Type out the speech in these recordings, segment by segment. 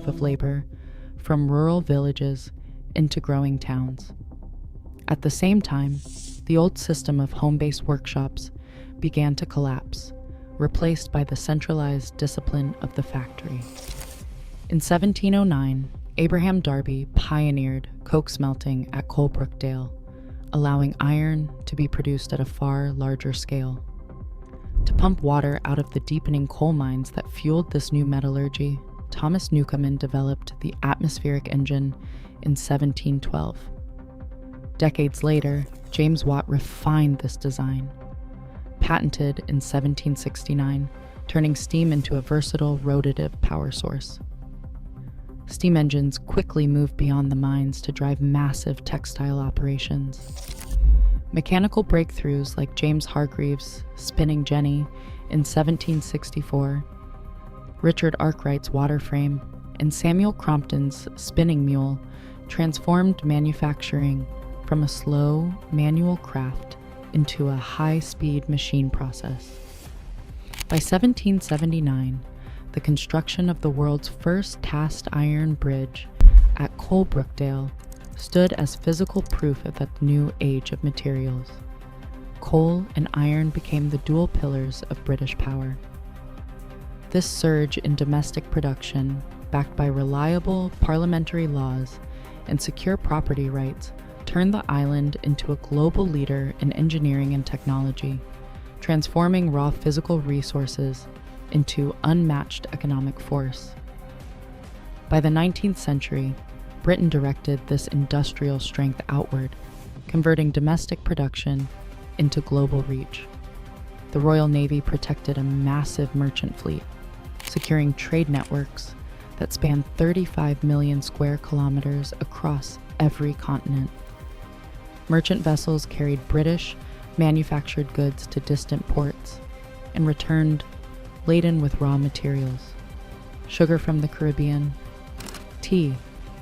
wave of labor from rural villages into growing towns. At the same time, the old system of home-based workshops began to collapse, replaced by the centralized discipline of the factory. In 1709, Abraham Darby pioneered coke smelting at Coalbrookdale, allowing iron to be produced at a far larger scale. To pump water out of the deepening coal mines that fueled this new metallurgy, Thomas Newcomen developed the atmospheric engine in 1712. Decades later, James Watt refined this design, patented in 1769, turning steam into a versatile rotative power source. Steam engines quickly moved beyond the mines to drive massive textile operations. Mechanical breakthroughs like James Hargreaves' spinning jenny in 1764, Richard Arkwright's water frame, and Samuel Crompton's spinning mule transformed manufacturing from a slow, manual craft into a high-speed machine process. By 1779, the construction of the world's first cast iron bridge at Coalbrookdale stood as physical proof of that new age of materials. Coal and iron became the dual pillars of British power. This surge in domestic production, backed by reliable parliamentary laws and secure property rights, turned the island into a global leader in engineering and technology, transforming raw physical resources into unmatched economic force. By the 19th century, Britain directed this industrial strength outward, converting domestic production into global reach. The Royal Navy protected a massive merchant fleet, securing trade networks that spanned 35 million square kilometers across every continent. Merchant vessels carried British manufactured goods to distant ports and returned laden with raw materials: sugar from the Caribbean, tea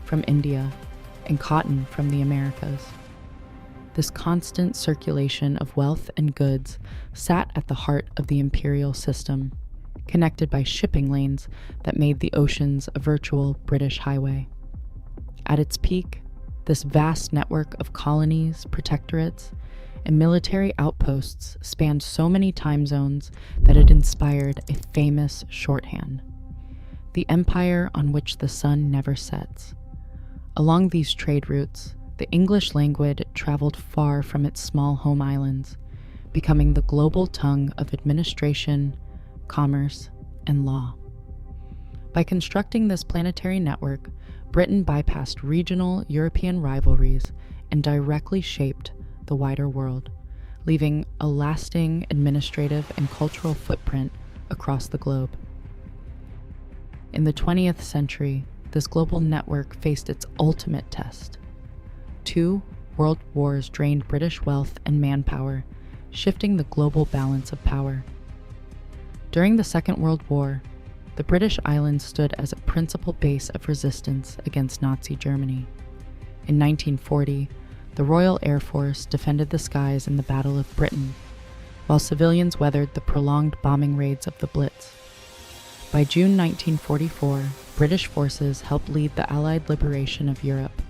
from India, and cotton from the Americas. This constant circulation of wealth and goods sat at the heart of the imperial system, connected by shipping lanes that made the oceans a virtual British highway. At its peak, this vast network of colonies, protectorates, and military outposts spanned so many time zones that it inspired a famous shorthand: the empire on which the sun never sets. Along these trade routes, the English language traveled far from its small home islands, becoming the global tongue of administration, commerce, and law. By constructing this planetary network, Britain bypassed regional European rivalries and directly shaped the wider world, leaving a lasting administrative and cultural footprint across the globe. In the 20th century, this global network faced its ultimate test. 2 world wars drained British wealth and manpower, shifting the global balance of power. During the Second World War, the British islands stood as a principal base of resistance against Nazi Germany. In 1940, the Royal Air Force defended the skies in the Battle of Britain, while civilians weathered the prolonged bombing raids of the Blitz. By June 1944, British forces helped lead the Allied liberation of Europe,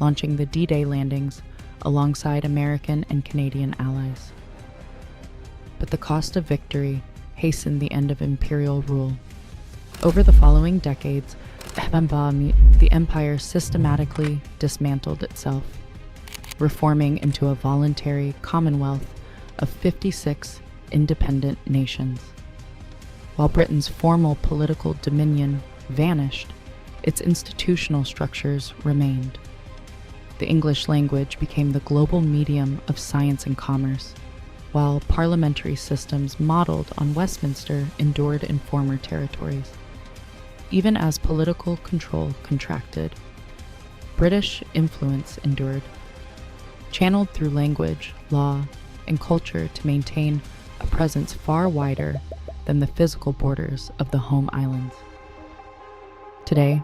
launching the D-Day landings alongside American and Canadian allies. But the cost of victory hastened the end of imperial rule. Over the following decades, the empire systematically dismantled itself, reforming into a voluntary commonwealth of 56 independent nations. While Britain's formal political dominion vanished, its institutional structures remained. The English language became the global medium of science and commerce, while parliamentary systems modeled on Westminster endured in former territories. Even as political control contracted, British influence endured, channeled through language, law, and culture to maintain a presence far wider than the physical borders of the home islands. Today,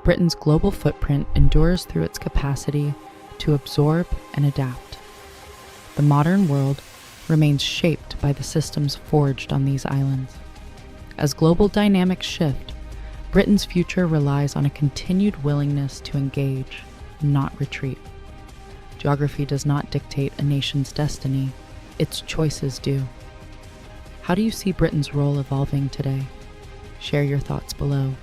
Britain's global footprint endures through its capacity to absorb and adapt. The modern world remains shaped by the systems forged on these islands. As global dynamics shift, Britain's future relies on a continued willingness to engage, not retreat. Geography does not dictate a nation's destiny, its choices do. How do you see Britain's role evolving today? Share your thoughts below.